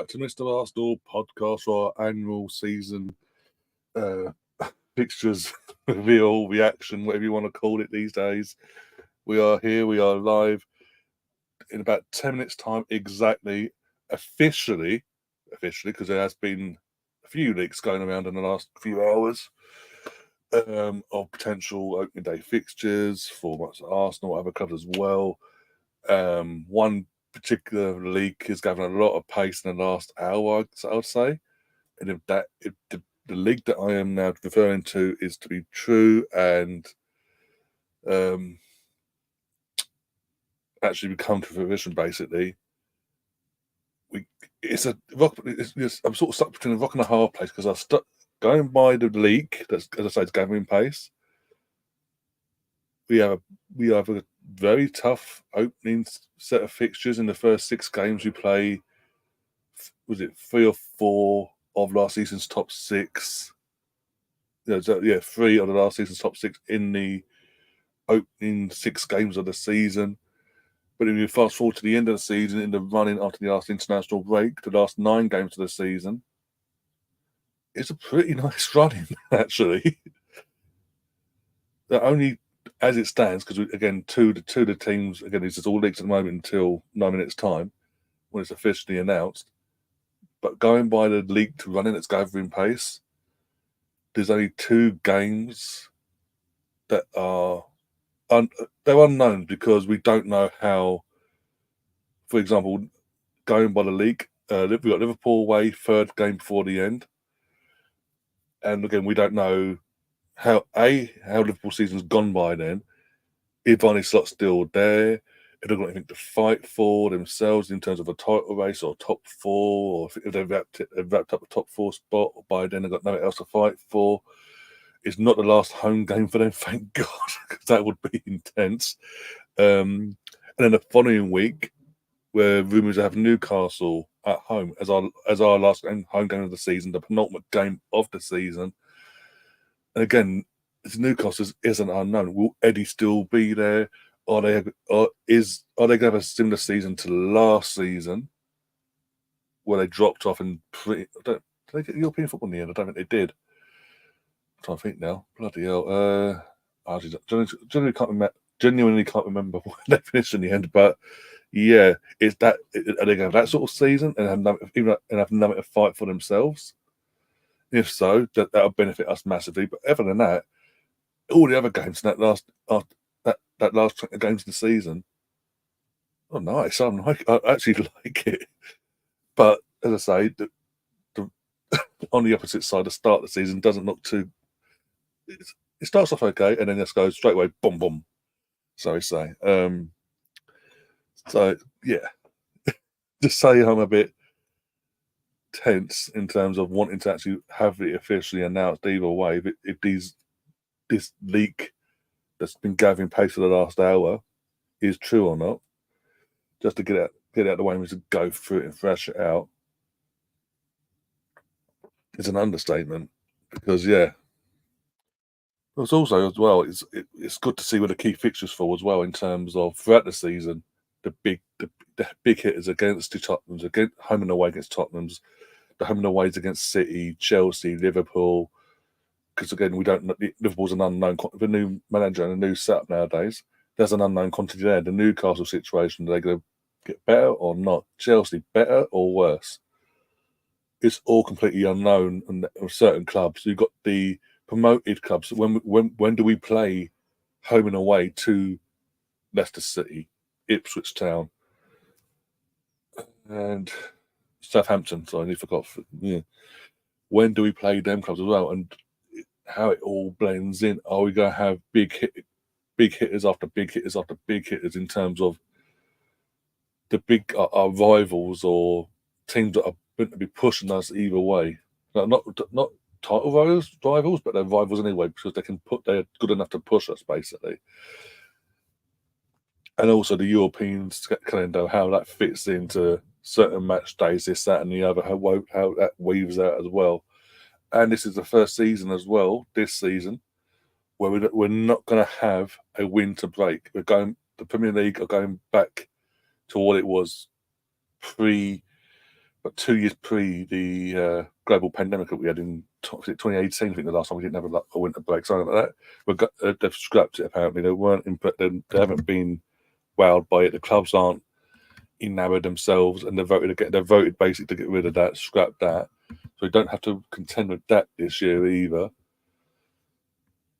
back to Mr. Arsenal podcast for our annual season fixtures reveal, reaction, whatever you want to call it these days. We are here, we are live in about 10 minutes' time exactly, officially, because there has been a few leaks going around in the last few hours of potential opening day fixtures for Arsenal, other clubs as well. One particular leak is gathering a lot of pace in the last hour, I would say. And if the leak that I am now referring to is to be true and actually become to fruition, basically, I'm sort of stuck between a rock and a hard place because I'm stuck going by the leak that's, as I say, it's gathering pace. We have a very tough opening set of fixtures in the first 6 games we play. Was it 3 or 4 of last season's top 6? 3 of the last season's top 6 in the opening 6 games of the season. But if you fast forward to the end of the season, in the running after the last international break, the last 9 games of the season, it's a pretty nice running, actually. Only as it stands, because again, two of the teams, again, this is all leaks at the moment until 9 minutes' time, when it's officially announced. But going by the leaked running that's gathering pace, there's only 2 games that are they're unknown because we don't know how. For example, going by the leak, we've got Liverpool away, 3rd game before the end, and again, we don't know how Liverpool season's gone by then. If Arne Slot's still there, if they've got anything to fight for themselves in terms of a title race or top 4, or if they've wrapped up a top 4 spot by then they've got nothing else to fight for. It's not the last home game for them, thank God, because that would be intense. And then the following week, where rumours have Newcastle at home as our last home game of the season, the penultimate game of the season. And again, Newcastle isn't unknown. Will Eddie still be there? Are they going to have a similar season to last season, where they dropped off and did they get European football in the end? I don't think they did. I'm trying to think now. Bloody hell. I genuinely can't remember when they finished in the end. But yeah, are they going to have that sort of season and have nothing to fight for themselves? If so, that'll benefit us massively. But other than that, all the other games in that last 20 games of the season, oh nice! I actually like it. But as I say, on the opposite side, the start of the season doesn't look too. It starts off okay, and then just goes straight away, boom, boom. So we say. So yeah, to say I'm a bit tense in terms of wanting to actually have it officially announced either way. If this leak that's been gathering pace for the last hour is true or not, just to get out of the way and to go through it and thrash it out, is an understatement. Because yeah, it's also as well. It's good to see where the key fixtures fall as well in terms of throughout the season. The big hitters against the Tottenhams, against home and away against Tottenhams, the home and aways against City, Chelsea, Liverpool. Because again, we don't. Liverpool's an unknown. With a new manager and a new setup nowadays, there's an unknown quantity there. The Newcastle situation, are they going to get better or not? Chelsea, better or worse? It's all completely unknown. And certain clubs, you've got the promoted clubs. When do we play home and away to Leicester City, Ipswich Town, and Southampton? Sorry, I forgot. Yeah, when do we play them clubs as well? And how it all blends in. Are we going to have big hitters after big hitters after big hitters in terms of the big our rivals or teams that are going to be pushing us either way? Not title rivals, but they're rivals anyway because they're good enough to push us basically. And also the European calendar, how that fits into certain match days, this, that, and the other, how that weaves out as well. And this is the first season as well, this season, where we're not going to have a winter break. The Premier League are going back to what it was but 2 years pre the global pandemic that we had in 2018, I think the last time we didn't have a winter break, something like that. They've scrapped it apparently. They weren't, they haven't been wowed by it. The clubs aren't enamored themselves, and they're voted basically to get rid of that, scrap that. So we don't have to contend with that this year either.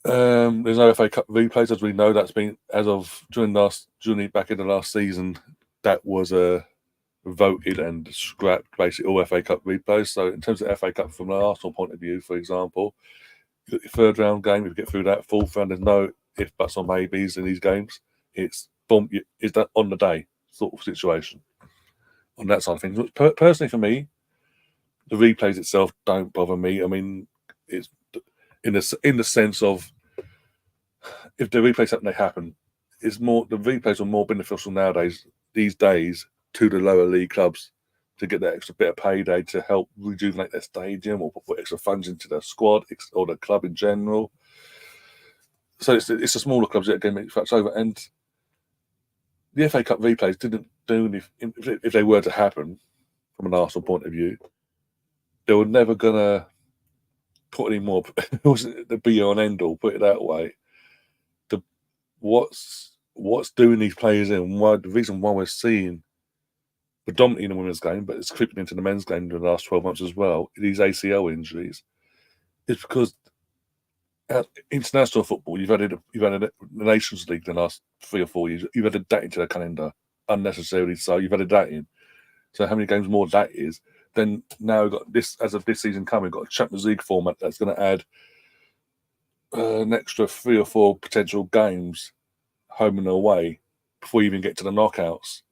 There's no FA Cup replays, as we know. That's been back in the last season. That was voted and scrapped basically all FA Cup replays. So in terms of FA Cup from an Arsenal point of view, for example, you got your third round game. If you get through that, fourth round, there's no if buts or maybes in these games. It's boom, is that on the day sort of situation on that side of things. Personally, for me, the replays itself don't bother me. I mean, it's in the sense of if the replays happen, they happen. It's more the replays are more beneficial these days to the lower league clubs to get that extra bit of payday to help rejuvenate their stadium or put extra funds into their squad or the club in general. So it's the smaller clubs that are getting fucked over. And the FA Cup replays didn't do anything. If they were to happen from an Arsenal point of view, they were never gonna put any more. It wasn't the be all and end all. Put it that way. What's doing these players in? Why the reason why we're seeing predominantly in the women's game, but it's creeping into the men's game in the last 12 months as well, these ACL injuries, is because international football, you've added the Nations League in the last 3 or 4 years. You've added that into the calendar unnecessarily. So you've added that in. So how many games more that is? Then now we've got this as of this season coming. We've got a Champions League format that's going to add an extra 3 or 4 potential games home and away before you even get to the knockouts.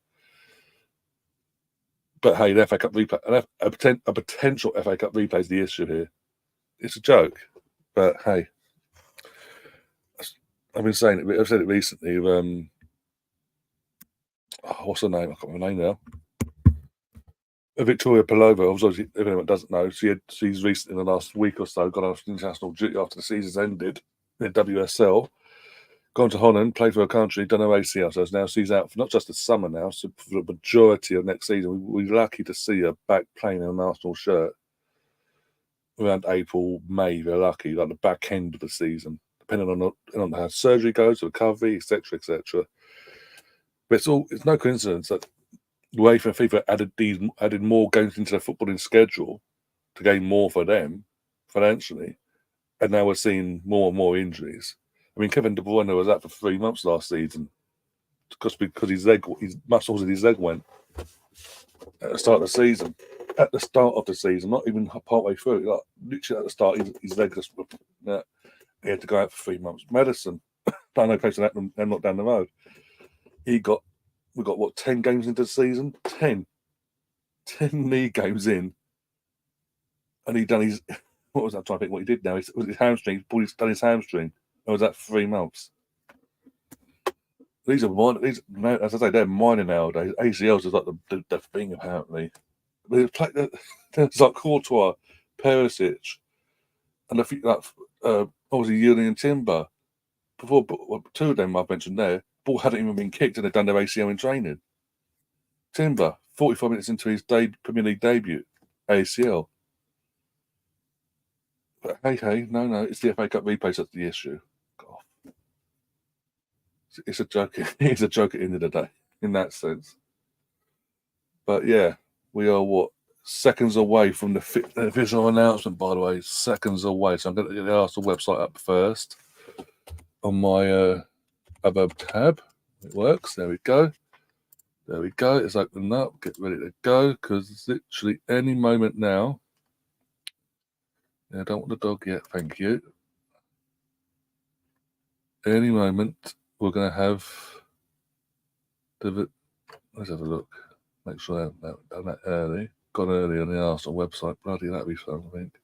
But hey, the FA Cup replay, a potential FA Cup replay is the issue here. It's a joke, but hey, I've been saying it. I've said it recently. What's her name? I can't remember her name now. Victoria Pelova. Obviously, if anyone doesn't know, she's recently in the last week or so gone off international duty after the season's ended in WSL. Gone to Holland, played for her country, done her ACL. So now she's out for not just the summer now, so for the majority of next season. We're lucky to see her back playing in an Arsenal shirt around April, May. We're lucky, like the back end of the season, depending on how surgery goes, recovery, etc., etc. But it's no coincidence that UEFA and FIFA added more games into their footballing schedule to gain more for them financially, and now we're seeing more and more injuries. I mean, Kevin De Bruyne was out for 3 months last season because his muscles in his leg went at the start of the season. At the start of the season, not even partway through, like literally at the start, his leg just he had to go out for 3 months. Madison, don't know place and not down the road. We got what 10 games into the season, 10 league games in, and he done his. What was that? I'm trying to think what he did now. It was his hamstring. He's done his hamstring. Or was that 3 months? These are minor. As I say, they're minor nowadays. ACLs is like the thing apparently. There's like Courtois, Perisic, and a few obviously Yielding and Timber. Before 2 of them I've mentioned there, ball hadn't even been kicked and they'd done their ACL in training. Timber, 45 minutes into his Premier League debut, ACL. But hey, no, it's the FA Cup replays that's the issue. God. It's a joke. It's a joke at the end of the day, in that sense. But yeah, we are seconds away from the official announcement. By the way, seconds away. So I'm going to get the Arsenal website up first on my other tab. It works. There we go. It's opening up. Get ready to go because it's literally any moment now. I don't want the dog yet. Thank you. Any moment we're going to have let's have a look. Make sure I haven't done that early. Gone early on the Arsenal website. Bloody, that'd be fun, I think.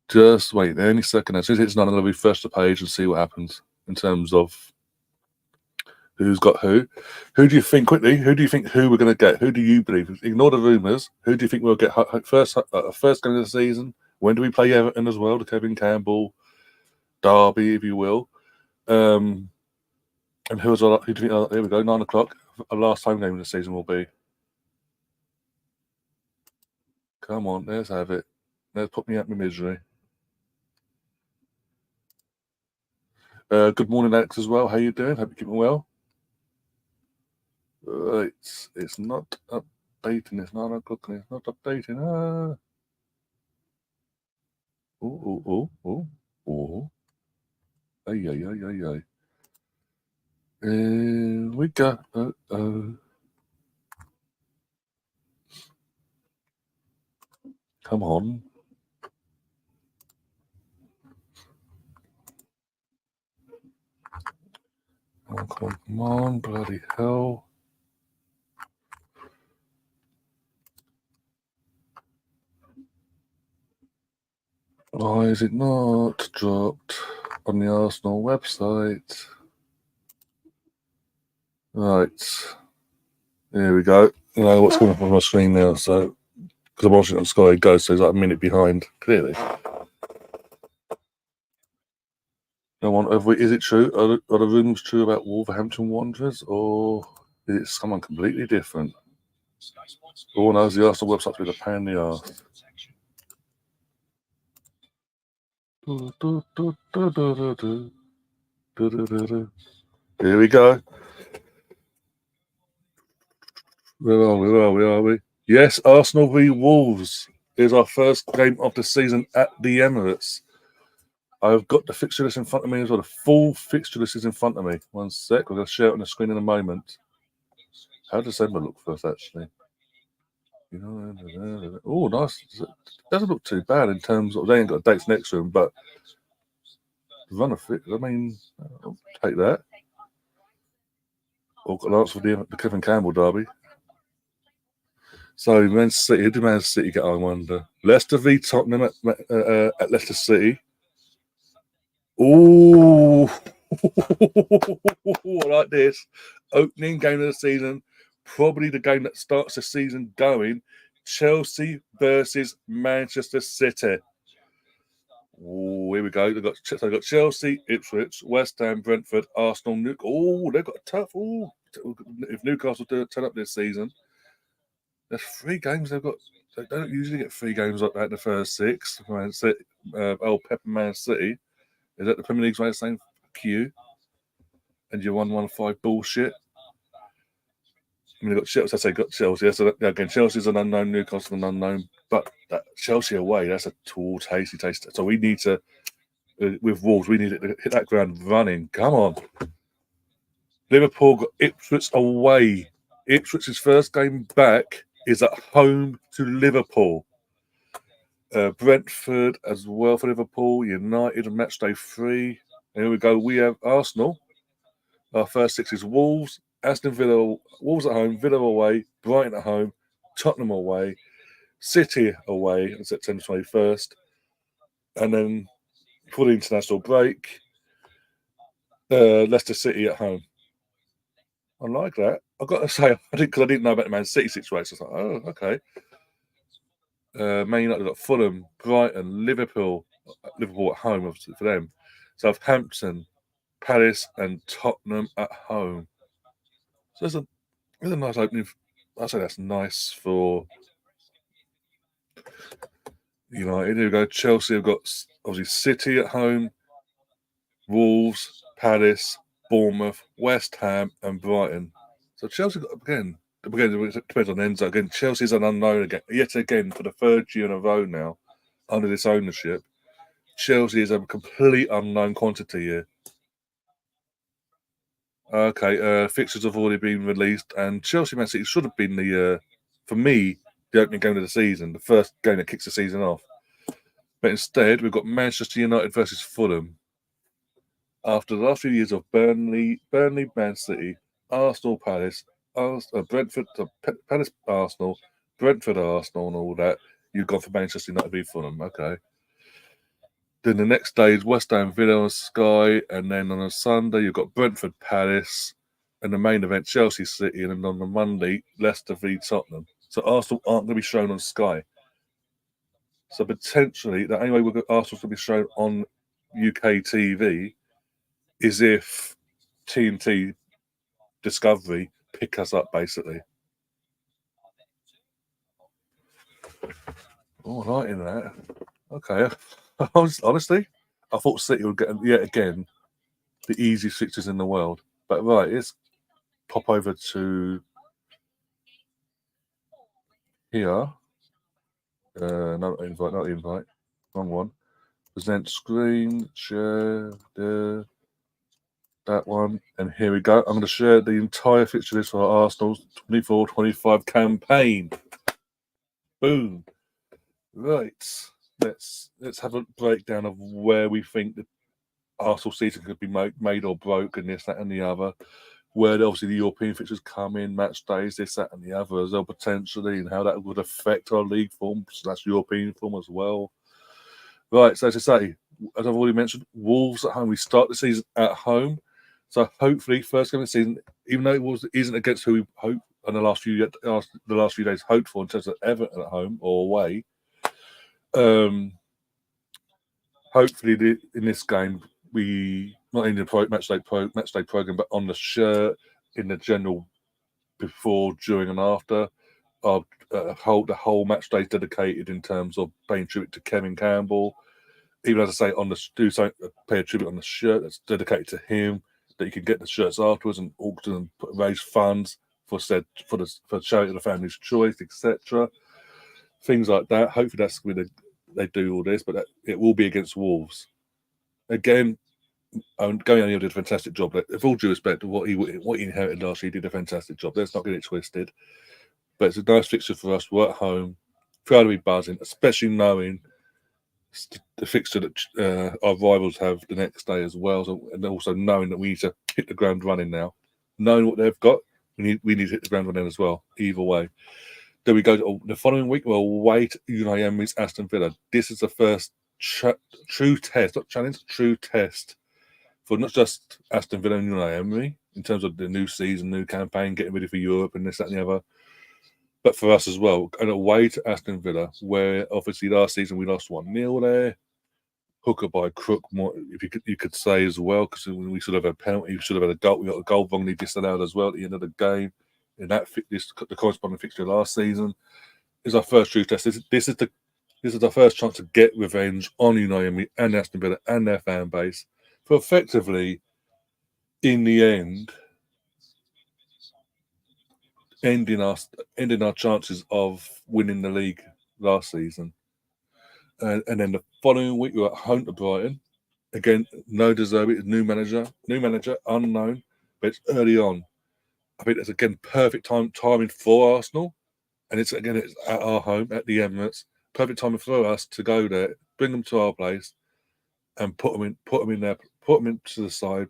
Just wait any second. As soon as it's done, I'm going to refresh the page and see what happens in terms of who's got who. Who do you think, quickly, who we're going to get? Who do you believe? Ignore the rumours. Who do you think we'll get first game of the season? When do we play Everton as well? The Kevin Campbell derby, if you will. And who do you think? Here we go, 9 o'clock. Our last home game of the season will be. Come on, let's have it. Let's put me out my misery. Good morning, Alex, as well. How you doing? Hope you're keeping well. It's not updating. It's not cooking. It's not updating. Oh. Ay, ay, ay, ay, ay. We go. Come on. Oh, come on, bloody hell. Why is it not dropped on the Arsenal website? Right. There we go. You know what's coming up on my screen now, so because I'm watching it on Sky Go, so it's like a minute behind, clearly. No one, is it true? Are the rumours true about Wolverhampton Wanderers, or is it someone completely different? Oh no, the Arsenal website's with a pain in the arse. Here we go. Where are we? Yes, Arsenal v Wolves is our first game of the season at the Emirates. I've got the fixture list in front of me as well. The full fixture list is in front of me. One sec, we're going to share it on the screen in a moment. How does December look first, actually? Oh, nice. It doesn't look too bad in terms of, they ain't got dates next to them, but run a fit. I mean, I'll take that. Or got an answer for the Kevin Campbell derby. So, Man City, who did Man City get, I wonder? Leicester v Tottenham at Leicester City. Ooh, I like this. Opening game of the season, probably the game that starts the season going. Chelsea versus Manchester City. Oh, here we go. They've got Chelsea, Ipswich, West Ham, Brentford, Arsenal, Newcastle. Oh, they've got a tough. Oh, if Newcastle turn up this season, there's 3 games they've got. They don't usually get 3 games like that in the first 6. Man City, Pep and Man City. Is that the Premier League's way of saying fuck you? And your 1-1-5 bullshit. I mean, they've got Chelsea. I say got Chelsea. So again, Chelsea's an unknown, Newcastle an unknown. But that Chelsea away, that's a tall, tasty taste. So we need to, with Wolves, we need to hit that ground running. Come on. Liverpool got Ipswich away. Ipswich's first game back is at home to Liverpool. Brentford as well for Liverpool. United on match day 3. And here we go. We have Arsenal. Our first 6 is Wolves, Aston Villa, Wolves at home, Villa away, Brighton at home, Tottenham away, City away on September 21st. And then for the international break, Leicester City at home. I like that. I've got to say, I didn't know about the Man City situation. I was like, oh, okay. Man United got Fulham, Brighton, Liverpool at home, obviously, for them. Southampton, Palace, and Tottenham at home. So there's a nice opening. I say that's nice for United. Here we go. Chelsea have got obviously City at home, Wolves, Palace, Bournemouth, West Ham, and Brighton. So Chelsea got again. It depends on Enzo. Again, Chelsea's an unknown again. Yet again, for the 3rd year in a row now, under this ownership, Chelsea is a complete unknown quantity here. Okay, fixtures have already been released, and Chelsea Man City should have been for me, the opening game of the season, the first game that kicks the season off. But instead, we've got Manchester United versus Fulham. After the last few years of Burnley, Man City, Arsenal, Palace, Brentford, Palace, Arsenal, Brentford, Arsenal, and all that, you've gone for Manchester United v Fulham. Okay. Then the next day is West Ham Villa on Sky, and then on a Sunday you've got Brentford Palace, and the main event Chelsea City, and then on the Monday Leicester v Tottenham. So Arsenal aren't going to be shown on Sky. So potentially the only way Arsenal's going to be shown on UK TV is if TNT Discovery pick us up, basically. Oh, I like in that. Okay. Honestly, I thought City would get yet again the easiest fixtures in the world. But right, let's pop over to here. Not invite. Wrong one. Present screen, share, there, that one. And here we go. I'm going to share the entire fixture list for Arsenal's 24-25 campaign. Boom. Right. Let's have a breakdown of where we think the Arsenal season could be made or broken, this, that, and the other. Where obviously the European fixtures come in, match days, this, that, and the other as well, potentially, and how that would affect our league form, so that's European form as well. Right, so to say, as I've already mentioned, Wolves at home. We start the season at home, so hopefully, first game of the season, even though it isn't against who we hope in the last few days hoped for in terms of Everton at home or away. Hopefully, in this game, we not in the match day program, but on the shirt, in the general before, during, and after. The whole match day dedicated in terms of paying tribute to Kevin Campbell. Even as I say, pay a tribute on the shirt that's dedicated to him. That you can get the shirts afterwards and auction and raise funds for charity of the family's choice, etc. Things like that. Hopefully, that's when they do all this, but it will be against Wolves. Again, Going O'Neill did a fantastic job. With all due respect to what he inherited last year, he did a fantastic job. Let's not get it twisted. But it's a nice fixture for us. We're at home. Proud to be buzzing, especially knowing the fixture that our rivals have the next day as well. So, and also knowing that we need to hit the ground running now. Knowing what they've got, we need to hit the ground running as well. Either way. Then we go to the following week. We'll wait Unai Emery's Aston Villa. This is the first true test, not challenge, true test for not just Aston Villa and Unai Emery in terms of the new season, new campaign, getting ready for Europe and this, that, and the other, but for us as well. And away to Aston Villa, where obviously last season we lost 1-0 there. Hooker by crook, if you could say as well, because we should have had a penalty, we should have had a goal. We got a goal wrongly disallowed as well at the end of the game. In the corresponding fixture last season is our first true test. This is our first chance to get revenge on Unai Emery and Aston Villa and their fan base for effectively, in the end, ending our chances of winning the league last season. And then the following week we were at home to Brighton. Again, no Deserbi, new manager, unknown, but it's early on. I think it's again perfect timing for Arsenal, and it's at our home at the Emirates. Perfect timing for us to go there, bring them to our place, and put them in there, put them into the side,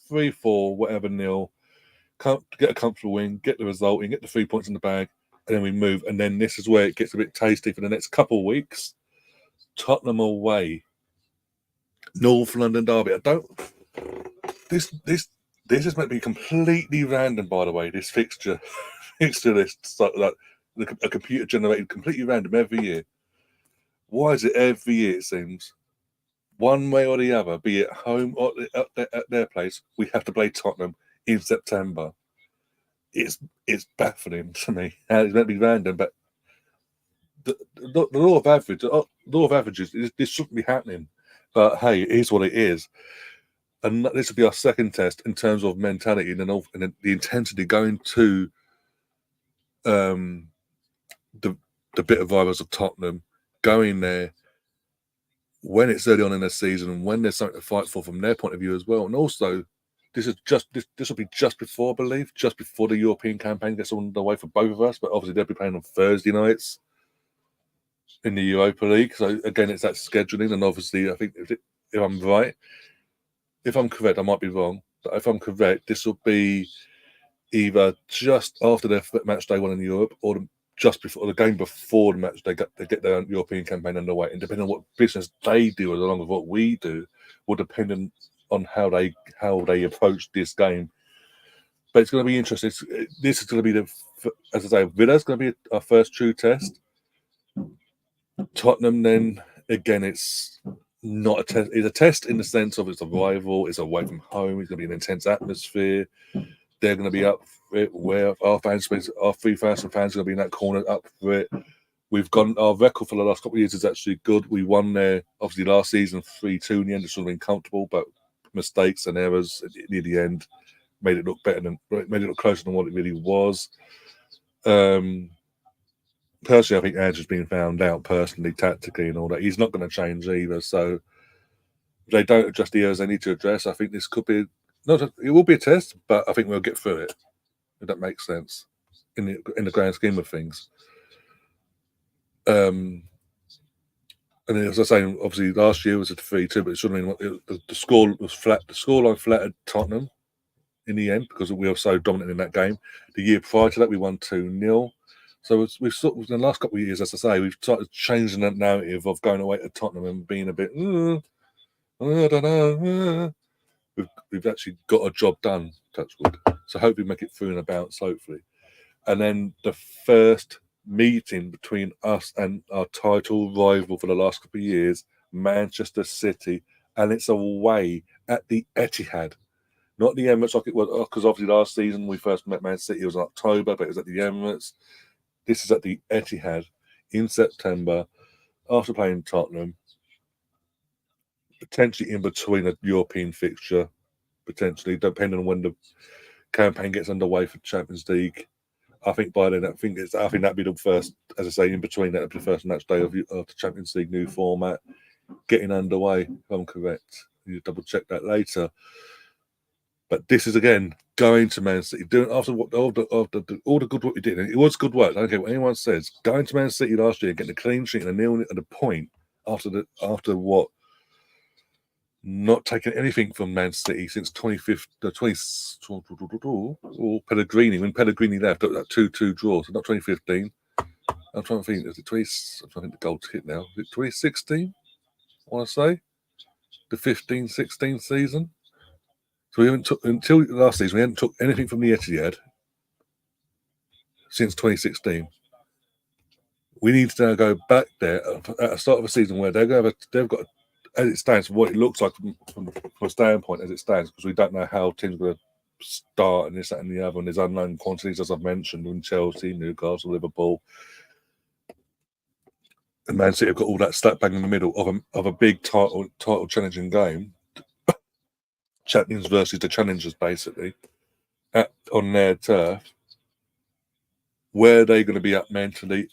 3-4, whatever nil. Get a comfortable win, get the result, and get the 3 points in the bag, and then we move. And then this is where it gets a bit tasty for the next couple of weeks. Tottenham away, North London derby. This is meant to be completely random, by the way. This fixture list, like a computer generated, completely random every year. Why is it every year? It seems one way or the other, be it home or at their place, we have to play Tottenham in September. It's baffling to me. It's meant to be random, but the law of averages, this shouldn't be happening. But hey, it is what it is. And this will be our second test in terms of mentality and the intensity going to the bit of rivals of Tottenham, going there when it's early on in the season and when there's something to fight for from their point of view as well. And also, this will be just before, I believe, just before the European campaign gets underway for both of us. But obviously, they'll be playing on Thursday nights in the Europa League. So again, it's that scheduling. And obviously, I think if I'm right, if I'm correct, I might be wrong, but if I'm correct, this will be either just after their match day one in Europe or just before the game before the match they get their European campaign underway. And depending on what business they do along with what we do, will depend on how they approach this game. But it's going to be interesting. This is going to be as I say, Villa's going to be our first true test. Tottenham, then again, it's not a test. It's a test in the sense of it's a rival. It's away from home. It's going to be an intense atmosphere. They're going to be up for it. Where our 3,000 fans are going to be in that corner up for it. We've gone. Our record for the last couple of years is actually good. We won there, obviously, last season 3-2 in the end. It should have been comfortable, but mistakes and errors near the end made it look closer than what it really was. Personally, I think Andrew's been found out personally, tactically, and all that. He's not going to change either. So if they don't address the errors they need to address, I think this could be it will be a test, but I think we'll get through it. If that makes sense in the grand scheme of things. And as I say, obviously last year was a 3-2, but it should have been the score was flat. The scoreline flattered Tottenham in the end because we were so dominant in that game. The year prior to that, we won 2-0. So we've sort of, in the last couple of years, as I say, we've started changing that narrative of going away to Tottenham and being a bit, I don't know. We've actually got a job done, touch wood. So hopefully we make it through and about, hopefully. And then the first meeting between us and our title rival for the last couple of years, Manchester City, and it's away at the Etihad. Not the Emirates like it was, because obviously last season we first met Man City, it was in October, but it was at the Emirates. This is at the Etihad in September, after playing Tottenham, potentially in between a European fixture, potentially, depending on when the campaign gets underway for Champions League. I think by then, I think that'd be the first, as I say, in between, that'd be the first match day of the Champions League new format getting underway, if I'm correct. You double check that later. But this is again going to Man City, doing after all the good work we did. And it was good work. I don't care what anyone says. Going to Man City last year, getting a clean sheet and a nil at a point after what, not taking anything from Man City since 2015, or Pellegrini, when Pellegrini left, that 2-2 draw, so not 2015. I'm trying to think, is it 20? I'm trying to think the goal hit now. Is it 2016? I want to say the 15-16 season. So we haven't took until last season. We hadn't took anything from the Etihad since 2016. We need to now go back there at the start of a season where they've got, as it stands, what it looks like from a standpoint as it stands, because we don't know how teams are going to start and this, that, and the other, and there's unknown quantities, as I've mentioned, in Chelsea, Newcastle, Liverpool. And Man City have got all that stack bang in the middle of a big title challenging game. Champions versus the challengers, basically, on their turf. Where are they going to be at mentally?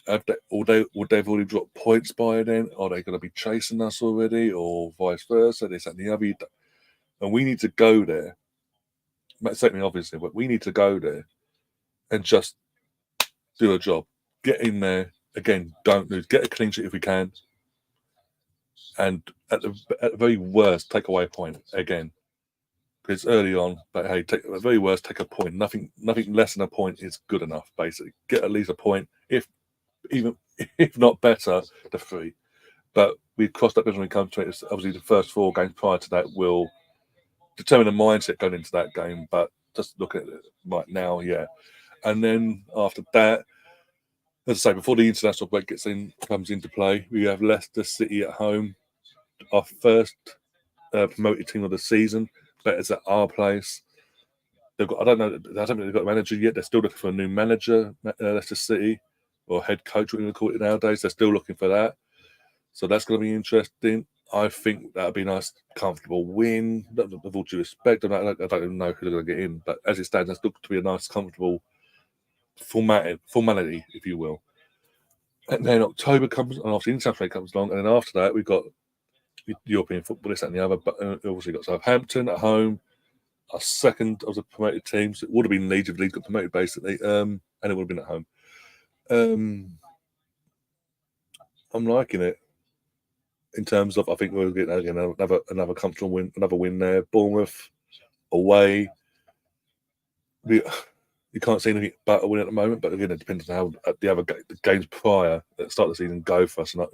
Would they've already dropped points by then? Are they going to be chasing us already, or vice versa? This and the other. And we need to go there. Certainly, obviously, but we need to go there and just do a job. Get in there again. Don't lose. Get a clean sheet if we can. And at the very worst, take away a point again. Because early on, but hey, at the very worst, take a point. Nothing less than a point is good enough. Basically, get at least a point. If not better, the 3. But we crossed that bridge when we come to it. It's obviously, the first 4 games prior to that will determine the mindset going into that game. But just look at it right now, yeah. And then after that, as I say, before the international break comes into play, we have Leicester City at home, our first promoted team of the season. But it's at our place. I don't think they've got a manager yet. They're still looking for a new manager, Leicester City, or head coach, what you would call it nowadays. They're still looking for that. So that's going to be interesting. I think that'll be a nice, comfortable win. With all due respect, I don't even know who they're going to get in. But as it stands, that's looking to be a nice, comfortable formality, if you will. And then October comes, and after the international comes along, and then after that, we've got European football, this and the other. But obviously got Southampton at home. Our second of the promoted teams. It would have been Leeds if Leeds got promoted, basically, and it would have been at home. I'm liking it in terms of, I think we'll get another comfortable win, another win there. Bournemouth away. You can't see anything but a win at the moment, but again, it depends on how the games prior at the start of the season go for us and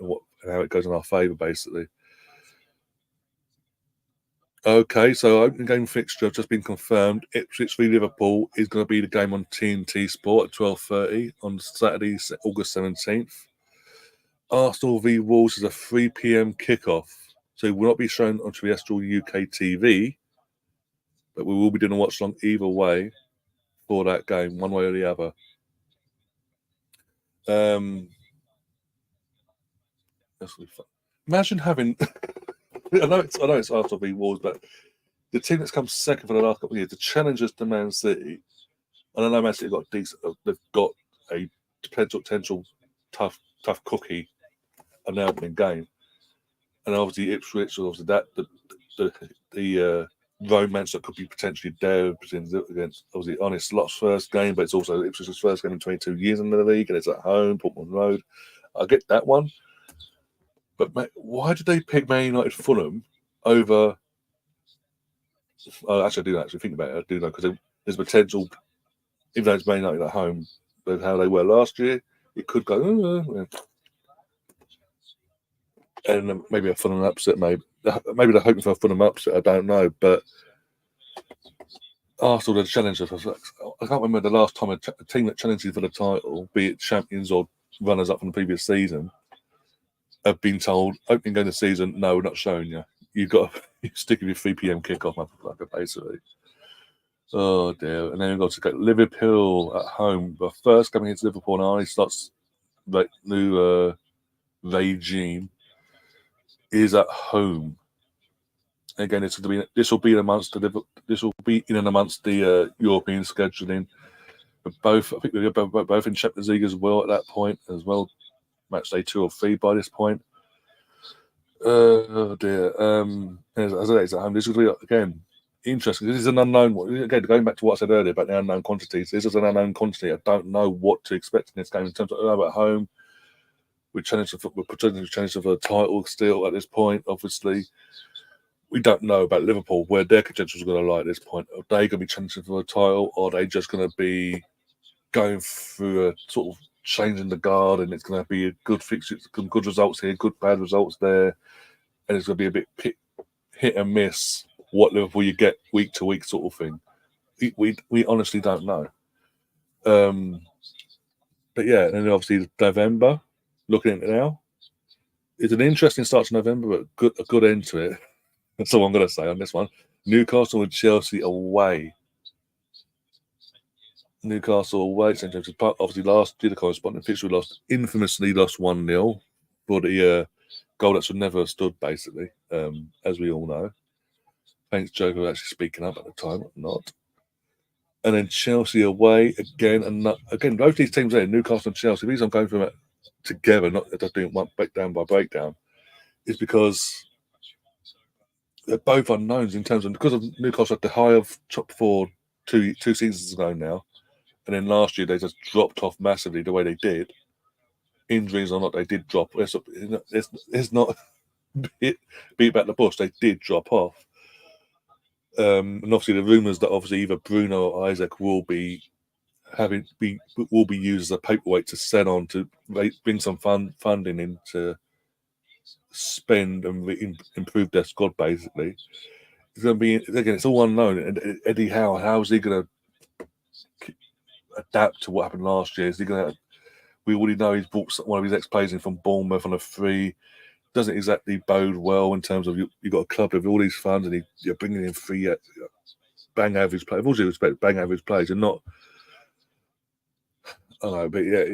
how it goes in our favour, basically. Okay, so opening game fixture have just been confirmed. Ipswich v Liverpool is going to be the game on TNT Sport at 12:30 on Saturday, August 17th. Arsenal v Wolves is a 3 p.m. kickoff, so it will not be shown on terrestrial UK TV, but we will be doing a watch along either way for that game, one way or the other. That's really fun. Imagine having. I know it's Arsenal v Wolves, but the team that's come second for the last couple of years, the challengers to Man City. And I know Man City got decent. They've got a potential tough cookie an opening game, and obviously Ipswich, obviously that the romance that could be potentially there against obviously Honest Lot's first game, but it's also Ipswich's first game in 22 years in the league, and it's at home, Portman Road. I get that one, but why did they pick Man United Fulham over? Actually, I do actually think about it. I do know because there's potential, even though it's Man United at home, with how they were last year, it could go. And maybe a Fulham upset. Maybe they're hoping for a Fulham upset. I don't know, but Arsenal, the challenger. I can't remember the last time a team that challenged you for the title, be it champions or runners up from the previous season, have been told opening game of the season, no, we're not showing you. You've got to stick with your 3 p.m. kickoff, basically. Oh dear! And then we've got to go Liverpool at home. The first coming into Liverpool now, he starts like new regime is at home. Again, this will be amongst the European scheduling. But both, I think they're both in Champions League as well at that point as well. Match day 2 or 3 by this point. Oh dear. As I say, it's at home. This will be again interesting. This is an unknown one. Again, going back to what I said earlier about the unknown quantities. This is an unknown quantity. I don't know what to expect in this game in terms of at home. We're potentially challenging for the title still at this point. Obviously, we don't know about Liverpool where their credentials are going to lie at this point. Are they going to be challenging for the title, or are they just going to be going through a sort of changing the guard, and it's going to be a good fixture, some good results here, good bad results there, and it's going to be a bit hit and miss what Liverpool you get week to week sort of thing. We honestly don't know. But yeah, and then obviously November, looking at it now, it's an interesting start to November, but a good end to it. That's all I'm going to say on this one. Newcastle and Chelsea away. Newcastle away at St James's Park. Obviously, last year the corresponding fixture infamously lost 1-0 for the goal that should never have stood, basically, as we all know. Thanks, Joe, for actually speaking up at the time, not. And then Chelsea away again, and again, both these teams there, Newcastle and Chelsea. The reason I'm going for them together, not that I'm doing one breakdown by breakdown, is because they're both unknowns in terms of because of Newcastle at the high of top 4 two seasons ago now, and then last year they just dropped off massively the way they did. Injuries or not, they did drop. It's not beat back the bush. They did drop off. And obviously the rumours that obviously either Bruno or Isaac will be used as a paperweight to sell on to bring some funding in to spend and improve their squad. Basically, it's going to be again. It's all unknown. And Eddie Howe, how is he going to adapt to what happened last year? Is he going to? We already know he's brought one of his ex-players in from Bournemouth on a free. Doesn't exactly bode well in terms of you've got a club with all these funds and you're bringing in free bang average players. With all due respect, bang average players. You're not. I don't know, but yeah,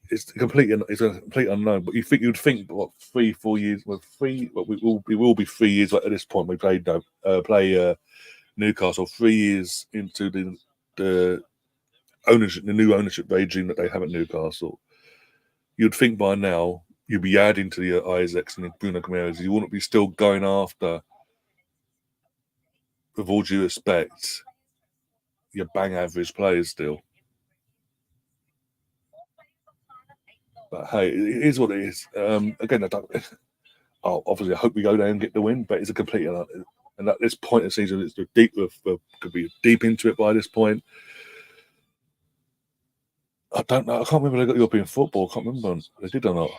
it's a complete unknown. But you'd think what 3-4 years? Well, we will be 3 years at this point. We play Newcastle 3 years into the ownership, the new ownership regime that they have at Newcastle. You'd think by now you'd be adding to the Isaacs and the Bruno Guimaraes. You wouldn't be still going after, with all due respect, your bang average players still. But hey, it is what it is. Again, obviously I hope we go there and get the win, but it's a complete and at this point in the season, it's deep. We could be deep into it by this point. I don't know. I can't remember they got European football. I can't remember they did or not.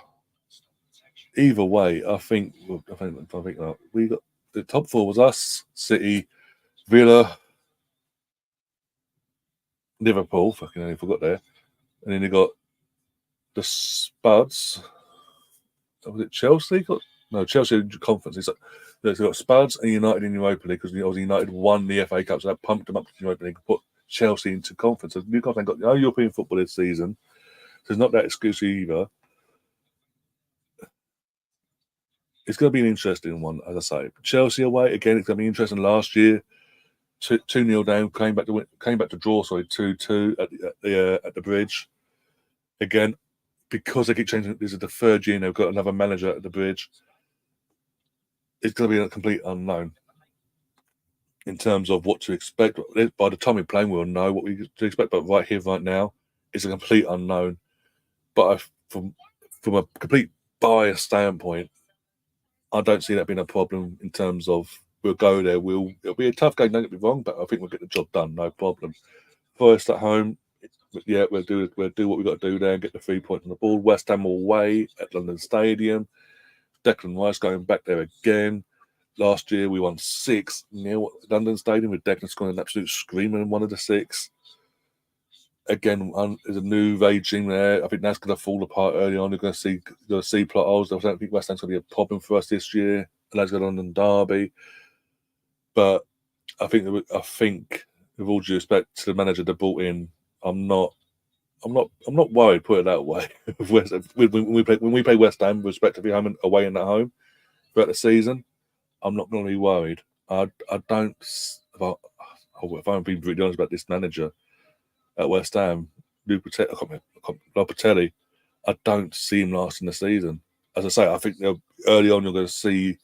Either way, I think we got the top 4 was us, City, Villa, Liverpool. Fucking hell, I forgot there. And then you got the Spuds. Was it Chelsea? Chelsea conference. They've got Spuds and United in Europa League because United won the FA Cup, so that pumped them up to Europa League and put Chelsea into conference. So Newcastle ain't got no European football this season, so it's not that exclusive either. It's going to be an interesting one, as I say. Chelsea away again. It's going to be interesting. Last year, 2-0 down, came back to draw. Sorry, 2-2 at the bridge. Again, because they keep changing. This is the third year. They've got another manager at the bridge. It's going to be a complete unknown in terms of what to expect. By the time we play, we'll know what we to expect. But right here, right now, it's a complete unknown. But from a complete bias standpoint, I don't see that being a problem in terms of we'll go there. It'll be a tough game. Don't get me wrong, but I think we'll get the job done. No problem. First at home, yeah, we'll do what we've got to do there and get the 3 points on the board. West Ham away at London Stadium. Declan Rice going back there again. Last year we won 6-0 at London Stadium with Declan scoring an absolute screamer in one of the 6. Again, there's a new regime there. I think that's going to fall apart early on. You're going to see plot holes. I don't think West Ham's going to be a problem for us this year. And that's going to London Derby. But I think with all due respect to the manager they brought in, I'm not worried. Put it that way. When we play West Ham, respectively home and away and at home throughout the season, I'm not going to be worried. I don't. If I'm being brutally honest about this manager at West Ham, Lopetegui, I don't see him lasting the season. As I say, I think early on you're going to see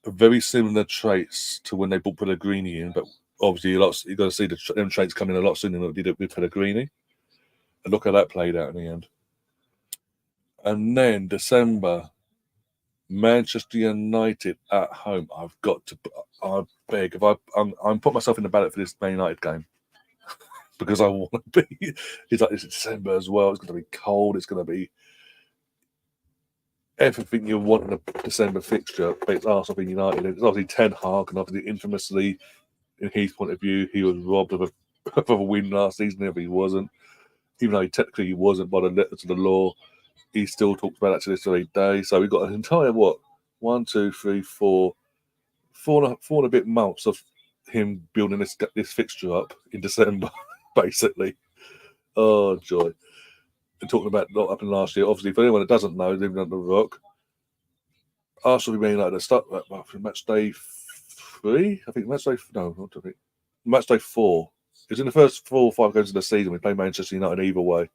very similar traits to when they brought Pellegrini in, but obviously you're going to see them traits coming a lot sooner than they did with Pellegrini. And look how that played out in the end. And then December, Manchester United at home. I beg, I'm putting myself in the ballot for this Man United game. Because I want to be. It's December as well. It's going to be cold. It's going to be everything you want in a December fixture. But it's Arsenal being United. It's obviously Ten Hag, and obviously infamously, in his point of view, he was robbed of a win last season. If he wasn't, even though technically he wasn't by the letter to the law, he still talks about that to this very day. So we've got an entire 1, 2, 3, 4 and a bit months of him building this fixture up in December. Basically, oh joy! And talking about what happened last year, obviously, for anyone that doesn't know, living under the rock, Arsenal being like the start match day 3. I think match day 4. It was in the first 4 or 5 games of the season. We played Manchester United either way.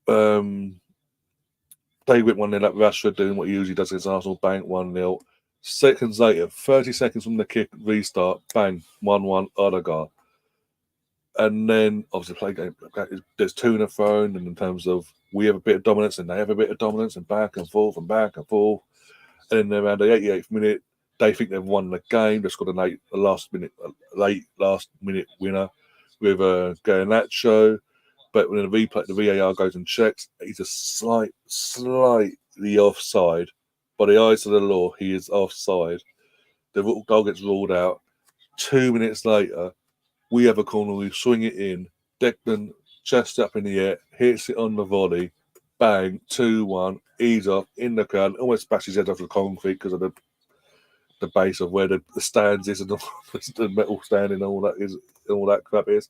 David went 1-0 up Rashford doing what he usually does against Arsenal. Bang, 1-0. Seconds later, 30 seconds from the kick restart. Bang, 1-1. Odegaard. And then obviously play game. There's 2 in a thrown, and in terms of we have a bit of dominance and they have a bit of dominance, and back and forth and back and forth. And then around the 88th minute, they think they've won the game. They've got a last minute winner with Garnacho. But when the VAR goes and checks, he's a slightly offside. By the eyes of the law, he is offside. The goal gets ruled out. 2 minutes later, we have a corner, we swing it in. Declan, chest up in the air, hits it on the volley. Bang, 2-1. He's off in the crowd. Almost bashes his head off the concrete because of the base of where the stands is and the metal stand and all that crap is.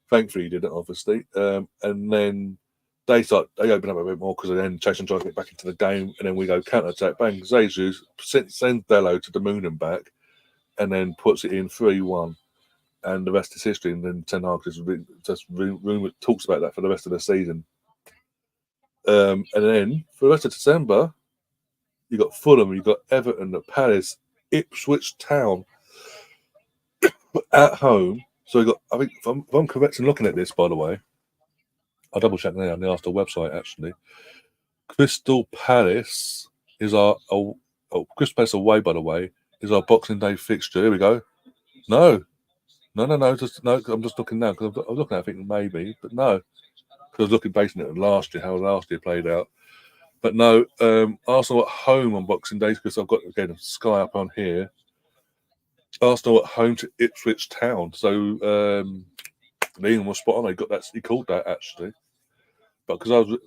Thankfully, he didn't, obviously. And then they open up a bit more because then Chase and try to get back into the game. And then we go counter attack. Bang, Jesus sends Dello to the moon and back and then puts it in 3-1. And the rest is history. And then Ten Hag talks about that for the rest of the season. And then for the rest of December, you got Fulham, you got Everton, Palace, Ipswich Town at home. So we got. I think if I'm correct in looking at this, by the way, I'll double check now on the Arsenal website. Actually, Crystal Palace is Crystal Palace away. By the way, is our Boxing Day fixture. Here we go. No. Just no. I'm just looking now because I was looking at it thinking maybe, but no. Because I was looking based on it last year, how last year played out. But no, Arsenal at home on Boxing Day because I've got again Sky up on here. Arsenal at home to Ipswich Town. So Liam was spot on. He called that actually. But because I was,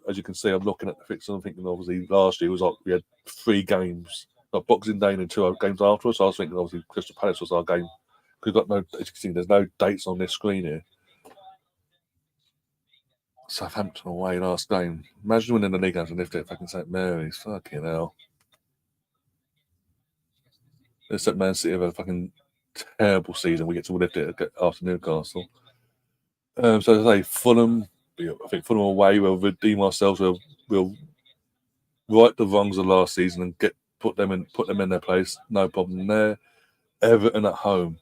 as you can see, I'm looking at the fixture. I'm thinking obviously last year was like we had 3 games, not Boxing Day and 2 games afterwards. So I was thinking obviously Crystal Palace was our game. We've got no, as you can see, there's no dates on this screen here. Southampton away last game. Imagine winning the league and lift it fucking St Mary's. Fucking hell. Except Man City have a fucking terrible season. We get to lift it after Newcastle. So as I say, Fulham. I think Fulham away. We'll redeem ourselves. We'll right the wrongs of last season and put them in their place. No problem there. Everton at home.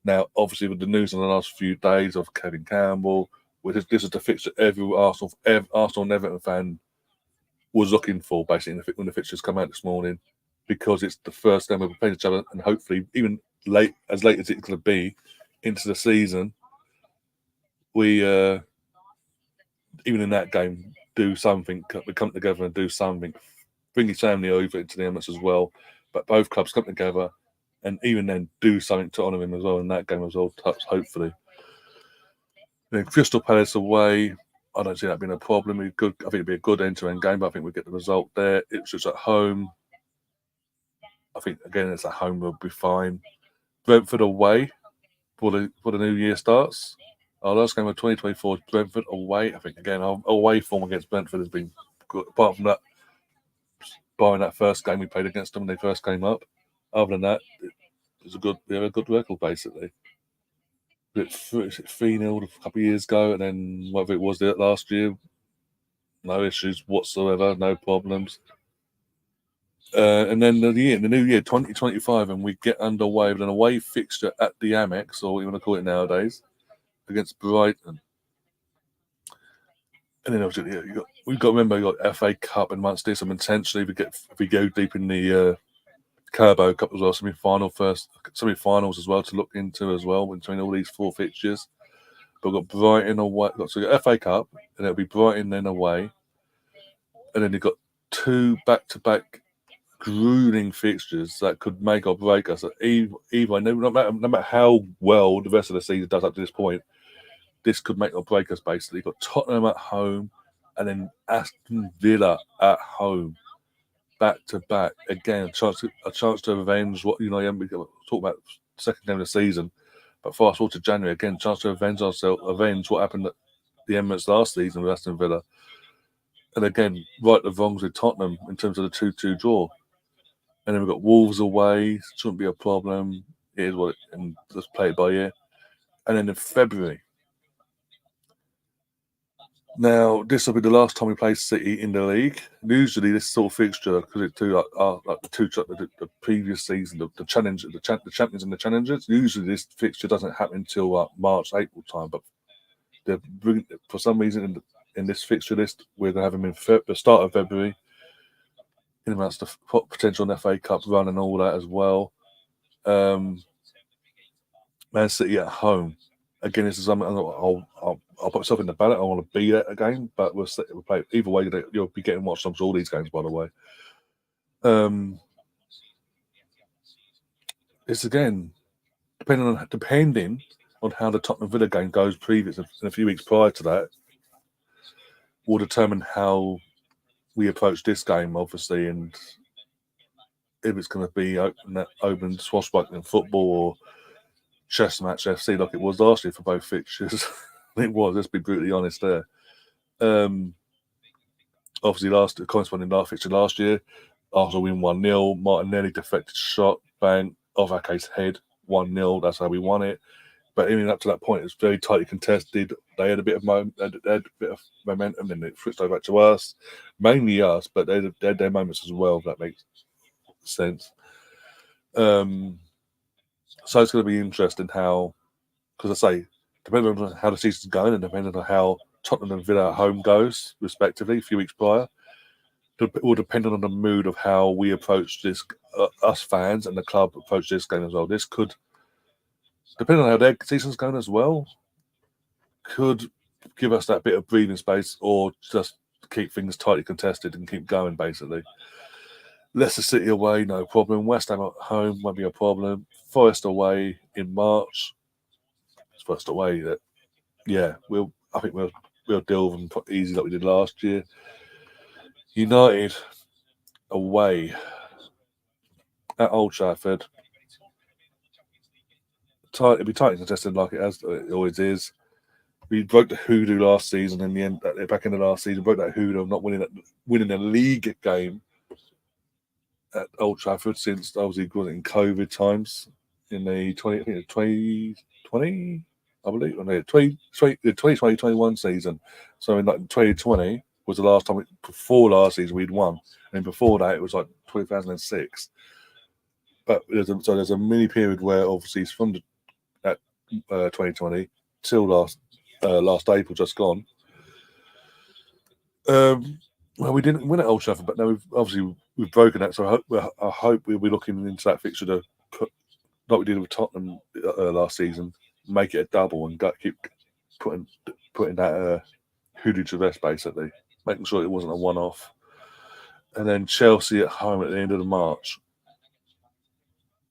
Now, obviously, with the news in the last few days of Kevin Campbell, this is the fixture every Arsenal and Everton fan was looking for, basically, when the fixtures come out this morning, because it's the first time we're playing each other, and hopefully, even late as it's going to be into the season, we even in that game do something. We come together and do something, bring his family over into the Emirates as well. But both clubs come together and even then do something to honour him as well in that game as well, hopefully. Then Crystal Palace away, I don't see that being a problem. I think it'd be a good end-to-end game, but I think we get the result there. Ipswich at home. I think, again, it's at home, we'll be fine. Brentford away for the new year starts. Our last game of 2024 is Brentford away. I think, again, our away form against Brentford has been good. Apart from that, barring that first game we played against them when they first came up. Other than that, we have a good record, basically. It's 3-0 a couple of years ago, and then whatever it was there last year, no issues whatsoever, no problems. And then the new year, 2025, and we get underway with an away fixture at the Amex, or what you want to call it nowadays, against Brighton. And then obviously, we've got to remember, you've got FA Cup and amongst this, and potentially if we go deep in the Carabao Cup as well, semi-finals as well to look into as well between all these four fixtures. But we've got Brighton away, so we've got FA Cup, and it'll be Brighton then away, and then you've got two back-to-back grueling fixtures that could make or break us. Either no matter how well the rest of the season does up to this point, this could make or break us. Basically, you've got Tottenham at home, and then Aston Villa at home. Back to back again, a chance to avenge what we talk about second game of the season, but fast forward to January again, chance to avenge what happened at the Emirates last season with Aston Villa, and again right the wrongs with Tottenham in terms of the 2-2 draw, and then we've got Wolves away, shouldn't be a problem. It is what it, and let's play it by ear, and then in February. Now, this will be the last time we play City in the league. Usually, this sort of fixture, because it's the previous season, the champions and the challengers. Usually, this fixture doesn't happen until March, April time. But for some reason, in this fixture list, we're going to have them in the start of February. And that's the potential FA Cup run and all that as well. Man City at home. Again, this is something I'll put myself in the ballot. I want to be there again, but we'll play either way. You'll be getting watched on all these games, by the way. It's again depending on how the Tottenham Villa game goes. Previous in a few weeks prior to that, will determine how we approach this game, obviously, and if it's going to be open swashbuckling football or chess match FC like it was last year for both fixtures. It was. Let's be brutally honest there. Obviously, corresponding last fixture last year, Arsenal win 1-0. Martinelli deflected shot, bang, off Ake's head, 1-0. That's how we won it. But even up to that point, it was very tightly contested. They had a bit of momentum, and it switched over back to us, mainly us, but they had their moments as well. If that makes sense. So it's going to be interesting how, because I say, depending on how the season's going and depending on how Tottenham and Villa at home goes, respectively, a few weeks prior, it will depend on the mood of how we approach this, us fans and the club approach this game as well. This could, depending on how their season's going as well, could give us that bit of breathing space or just keep things tightly contested and keep going, basically. Leicester City away, no problem. West Ham at home won't be a problem. Forest away in March. It's Forest away. Yeah, I think we'll deal with them easy like we did last year. United away at Old Trafford. It'll be tightly contested like it always is. We broke the hoodoo last season. In the end, at the back end of last season, broke that hoodoo of not winning a league game at Old Trafford since obviously in COVID times in the 2020, I believe, no, 2020-21 season. So in like 2020 was the last time before last season we'd won, and before that it was like 2006. But there's a mini period where obviously it's from that 2020 till last April just gone. Well, we didn't win at Old Trafford, but now we've broken that. So I hope we'll be looking into that fixture to put, like we did with Tottenham last season, make it a double and keep putting that hoodoo to rest, basically, making sure it wasn't a one-off. And then Chelsea at home at the end of the March.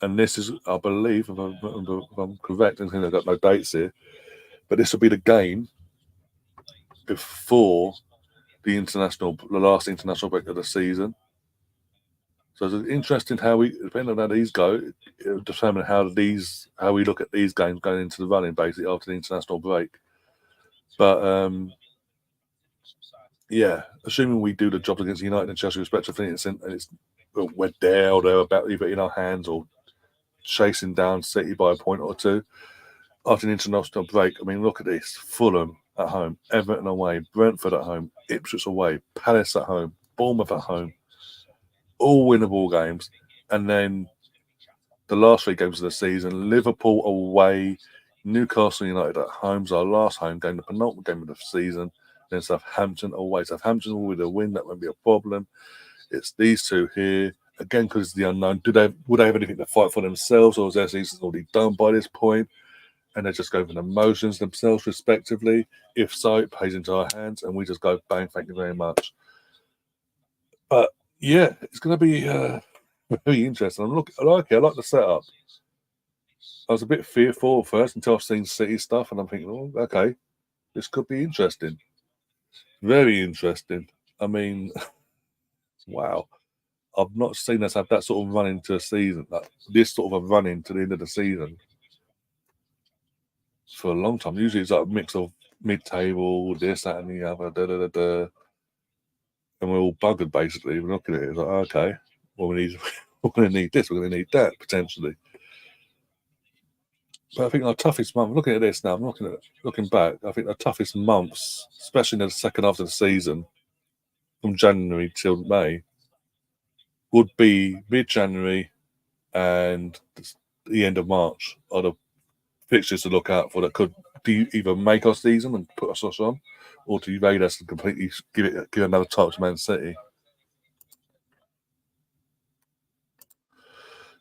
And this is, I believe, if I'm correct, I think I've got no dates here, but this will be the game before the last international break of the season. So it's interesting how depending on how these go, it'll determine how we look at these games going into the running, basically after the international break. But yeah, assuming we do the job against United and Chelsea respectively, and we're there or about either in our hands or chasing down City by a point or two after an international break. I mean, look at this: Fulham at home, Everton away, Brentford at home, Ipswich away, Palace at home, Bournemouth at home, all winnable games, and then the last 3 games of the season: Liverpool away, Newcastle United at home's our last home game, the penultimate game of the season. Then Southampton away. Southampton will be a win. That won't be a problem. It's these two here again because it's the unknown. Would they have anything to fight for themselves, or is their season already done by this point? And they just go for the motions themselves, respectively. If so, it plays into our hands, and we just go bang. Thank you very much. But yeah, it's going to be very interesting. I like it. I like the setup. I was a bit fearful at first until I've seen City stuff, and I'm thinking, oh, okay, this could be interesting. Very interesting. I mean, wow. I've not seen us have that sort of run into a season, like this sort of a run into the end of the season for a long time. Usually it's like a mix of mid-table, this, that, and the other, and we're all buggered basically. We're looking at it, it's like, okay, well, we're going to need this, we're going to need that potentially. But I think our toughest month, looking at this now, I'm looking back, I think the toughest months, especially in the second half of the season, from January till May, would be mid-January and the end of March are the fixtures to look out for that could either make our season and put us on, or to evade us and completely give another title to Man City.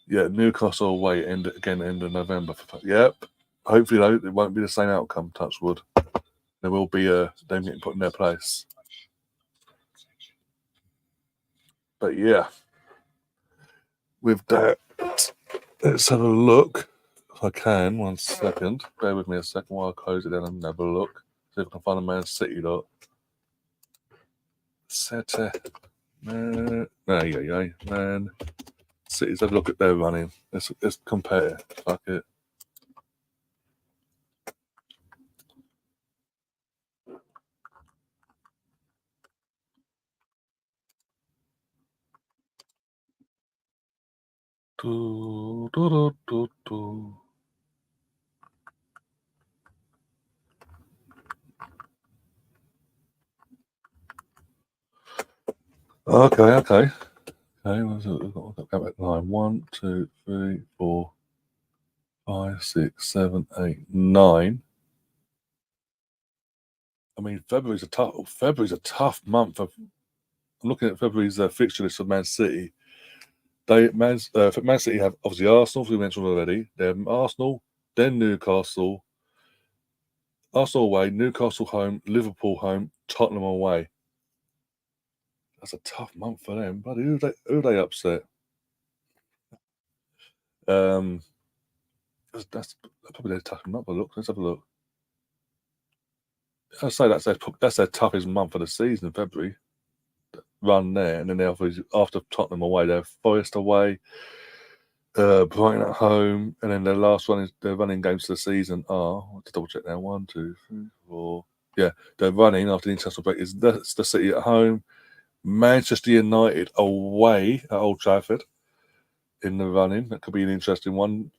Yeah, Newcastle away end of November. Yep. Hopefully though, it won't be the same outcome, touch wood. There will be them getting put in their place. But yeah. With that, let's have a look. If I can, 1 second. Bear with me a second while I close it down and have a look. See if I can find a Man City lot. City. Man. Man. City's have a look at their running. Let's compare. Fuck it. Do, do, do, do, do. Okay. We've got to go back 9. 1, 2, 3, 4, 5, 6, 7, 8, 9. I mean, February's a tough month. I'm looking at February's fixture list of Man City. Man City have obviously Arsenal, we mentioned already. They have Arsenal, then Newcastle, Arsenal away, Newcastle home, Liverpool home, Tottenham away. That's a tough month for them. But who they upset? That's probably their toughest month. Let's have a look. I'd say that's their toughest month of the season, February. Run there, and then after Tottenham away, they have Forest away, Brighton at home, and then the last one is the running games for the season are. I have to double check now. 1, 2, 3, 4. Yeah, the running after the international break is the City at home, Manchester United away at Old Trafford in the running. That could be an interesting one.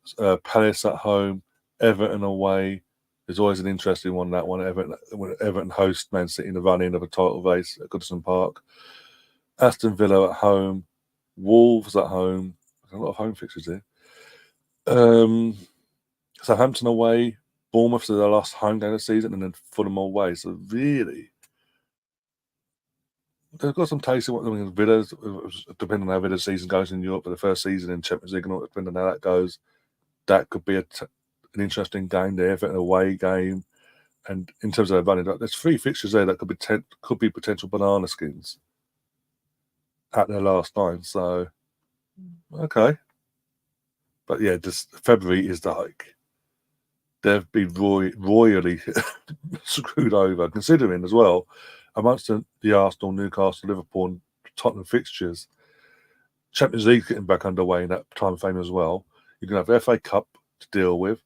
Palace at home, Everton away. There's always an interesting one. That one, Everton host Man City in the running of a title race at Goodison Park. Aston Villa at home, Wolves at home. There's a lot of home fixtures here. Southampton away, Bournemouth to their last home game of the season, and then Fulham away. So really, they've got some tasty ones. I mean, Villa, depending on how Villa's season goes in Europe, but the first season in Champions League, and depending on how that goes, that could be an interesting game there, an away game. And in terms of running, there's 3 fixtures there that could be potential banana skins at their last 9. So, okay. But yeah, just February is like they've been royally screwed over, considering as well, amongst the Arsenal, Newcastle, Liverpool, and Tottenham fixtures, Champions League getting back underway in that time frame as well. You're going to have FA Cup to deal with,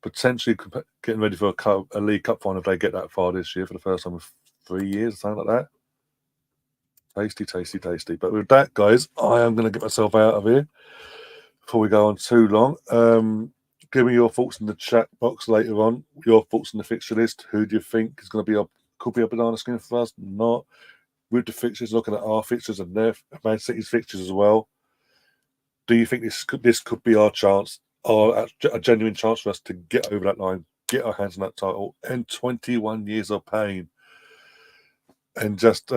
potentially getting ready for a League Cup final if they get that far this year for the first time in 3 years, something like that. Tasty, tasty, tasty. But with that, guys, I am going to get myself out of here before we go on too long. Give me your thoughts in the chat box later on. Your thoughts on the fixture list. Who do you think is going to be could be a banana skin for us? Not. With the fixtures, looking at our fixtures and their Man City's fixtures as well. Do you think this could be our chance, or a genuine chance for us to get over that line, get our hands on that title, and 21 years of pain, and just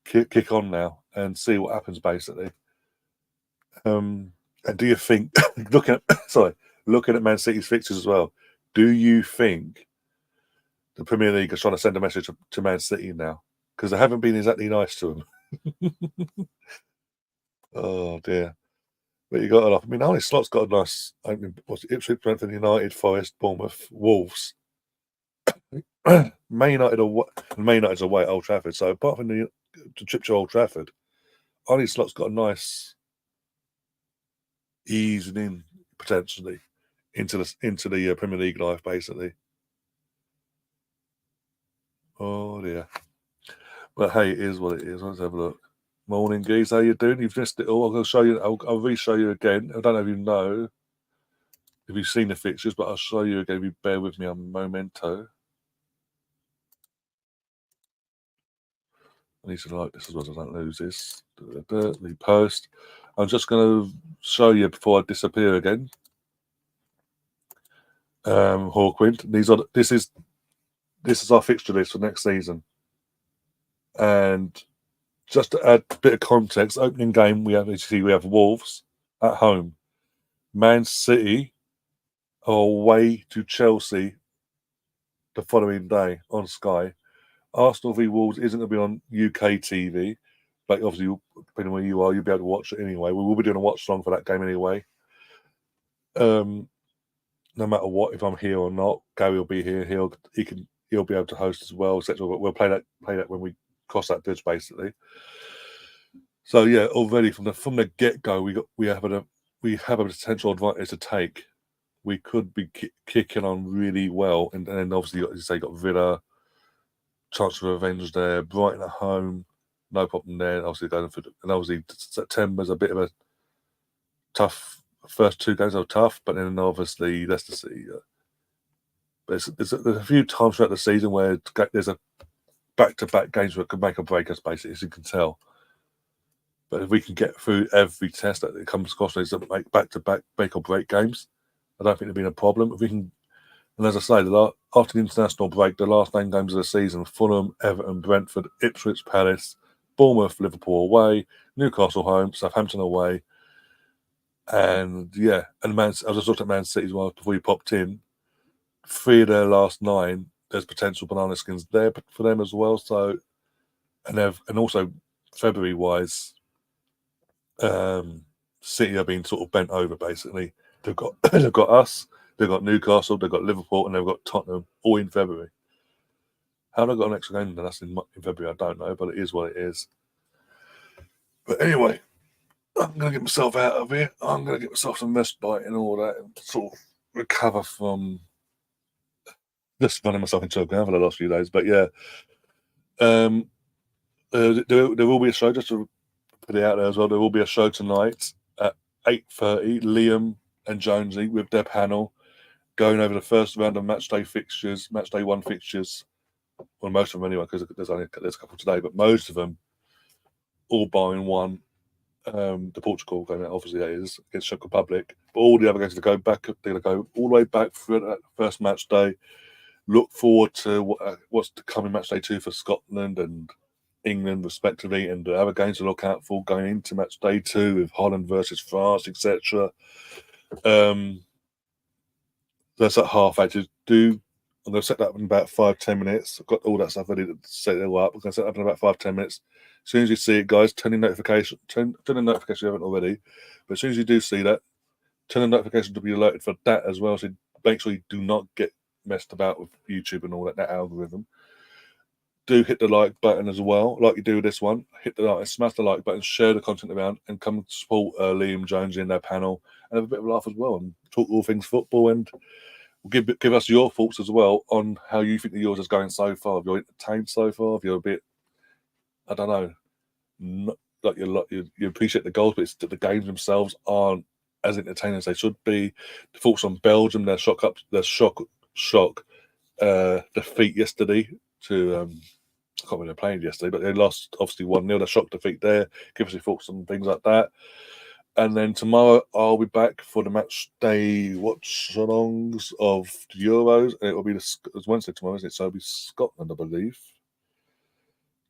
kick on now and see what happens, basically. And do you think, looking at Man City's fixtures as well, do you think the Premier League is trying to send a message to Man City now? Because they haven't been exactly nice to them. Oh dear. But you got enough. I mean, only Slot's got a nice opening. What's it? Ipswich, Brentford, United, Forest, Bournemouth, Wolves. Man United's away at Old Trafford. So apart from the trip to Old Trafford, only Slot's got a nice easing in potentially into the Premier League life, basically. Oh dear. But hey, it is what it is. Let's have a look. Morning, geese. How you doing? You've missed it all. I'm going to show you. I'll re-show you again. I don't know if you know, if you've seen the fixtures, but I'll show you again. If you bear with me on Momento. I need to like this as well so I don't lose this. The post. I'm just going to show you before I disappear again. Hawkwind. This is our fixture list for next season. And just to add a bit of context, opening game we have Wolves at home, Man City are away to Chelsea the following day on Sky. Arsenal v Wolves isn't going to be on UK TV, but obviously, depending on where you are, you'll be able to watch it anyway. We will be doing a watch along for that game anyway. No matter what, if I'm here or not, Gary will be here. He'll be able to host as well, etc. But we'll play that when we cross that bridge, basically. So yeah, already from the get go, we have a potential advantage to take. We could be kicking on really well, and then obviously, as you got Villa, chance for revenge there. Brighton at home, no problem there. Obviously obviously September's a bit of a tough. First 2 games are tough, but then obviously Leicester City. There's a few times throughout the season where there's a back-to-back games where it could make or break us, basically, as you can tell. But if we can get through every test that comes across, there's make back-to-back make or break games. I don't think there'll be a problem. If we can, and as I say, after the international break, the last 9 games of the season: Fulham, Everton, Brentford, Ipswich, Palace, Bournemouth, Liverpool away, Newcastle home, Southampton away, and yeah, and I just looked at Man City as well before you popped in. 3 of their last 9, there's potential banana skins there for them as well. So, and also February wise, City are being sort of bent over. Basically, they've got us, they've got Newcastle, they've got Liverpool, and they've got Tottenham all in February. How have I got an extra game? That's in February. I don't know, but it is what it is. But anyway, I'm going to get myself out of here. I'm going to get myself some respite and all that, and sort of recover from just running myself into a ground for the last few days. But yeah, um, there will be a show, just to put it out there as well. There will be a show tonight at 8:30. Liam and Jonesy with their panel going over the first round of match day one fixtures. Well, most of them anyway, because there's a couple today, but most of them, all barring one, the Portugal game, obviously that is against Czech Republic. But all the other games, they're going to go all the way back through that first match day. Look forward to what's to come in match day 2 for Scotland and England, respectively, and the other games to look out for going into match day 2 with Holland versus France, etc. That's at half. I'm going to set that up in about 5-10 minutes. I've got all that stuff ready to set it all up. I'm going to set it up in about 5-10 minutes. As soon as you see it, guys, turn the notification if you haven't already. But as soon as you do see that, turn the notification to be alerted for that as well. So make sure you do not get messed about with YouTube and all that algorithm. Do hit the like button as well, like you do with this one. Hit the like, smash the like button, share the content around, and come support Liam Jones in their panel and have a bit of a laugh as well and talk all things football and give us your thoughts as well on how you think the yours is going so far. If you're entertained so far, if you're a bit, I don't know, not, like you appreciate the goals, but it's that the games themselves aren't as entertaining as they should be. The thoughts on Belgium, their shock defeat yesterday to I can't remember they played yesterday, but they lost obviously 1-0. The shock defeat there. Give us your thoughts on things like that. And then tomorrow I'll be back for the match day watch-alongs of the Euros, and it will be it's Wednesday tomorrow, isn't it? So it'll be Scotland, I believe.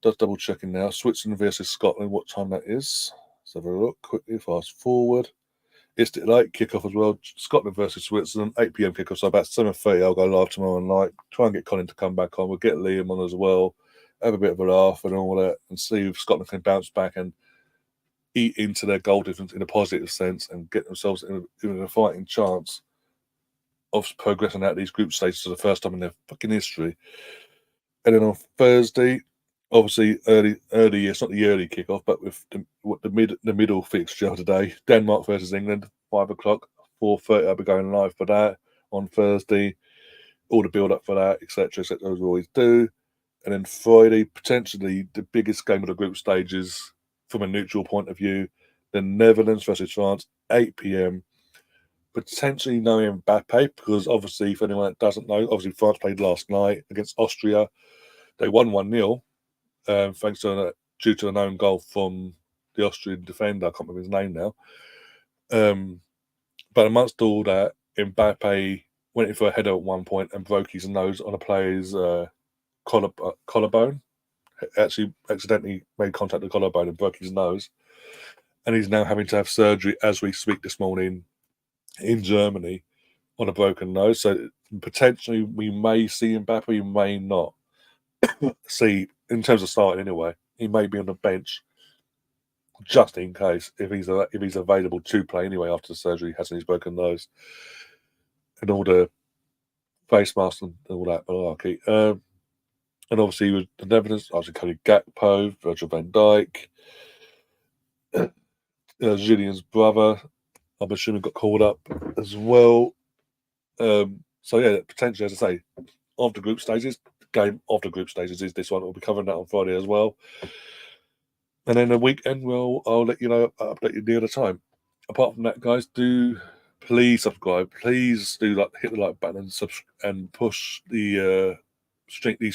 Just double checking now. Switzerland versus Scotland. What time that is? Let's have a look quickly. Fast forward. It's the late kickoff as well. Scotland versus Switzerland, 8 p.m. kickoff. So about 7:30, I'll go live tomorrow night. Try and get Colin to come back on. We'll get Liam on as well. Have a bit of a laugh and all that, and see if Scotland can bounce back and eat into their goal difference in a positive sense and get themselves in a fighting chance of progressing out of these group stages for the first time in their fucking history. And then on Thursday, obviously early, it's not the early kickoff, but with the middle fixture of the day, Denmark versus England, 5 o'clock, 4:30. I'll be going live for that on Thursday. All the build up for that, etc., as we always do. And then Friday, potentially the biggest game of the group stages from a neutral point of view, the Netherlands versus France, 8 p.m. Potentially no Mbappe, because obviously, for anyone that doesn't know, obviously France played last night against Austria. They won 1-0, thanks to due to an own goal from the Austrian defender. I can't remember his name now. But amongst all that, Mbappe went in for a header at one point and broke his nose on a player's collarbone. Actually, accidentally made contact with the collarbone and broke his nose. And he's now having to have surgery as we speak this morning in Germany on a broken nose. So potentially we may see Mbappe, we may not see, in terms of starting anyway. He may be on the bench just in case if he's available to play anyway after the surgery he has in his broken nose and all the face masks and all that malarkey. And obviously with the Netherlands, obviously Cody Gakpo, Virgil van Dijk, Julian's brother, I'm assuming got called up as well. So yeah, potentially, as I say, of the group stages, game of the group stages is this one. We'll be covering that on Friday as well. And then the weekend, I'll let you know, update you near the time. Apart from that, guys, do please subscribe. Please do hit the like button and push these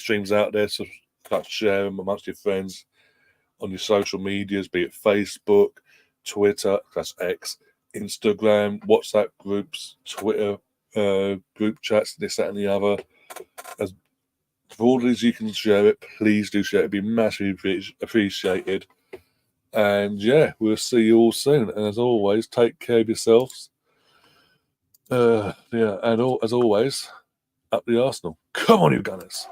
streams out there. So share them amongst your friends on your social medias, be it Facebook, Twitter, that's X, Instagram, WhatsApp groups, Twitter group chats, this, that, and the other. As broadly as you can share it, please do share it. It'd be massively appreciated. And yeah, we'll see you all soon. And as always, take care of yourselves. And as always, up the Arsenal. Come on, you Gunners.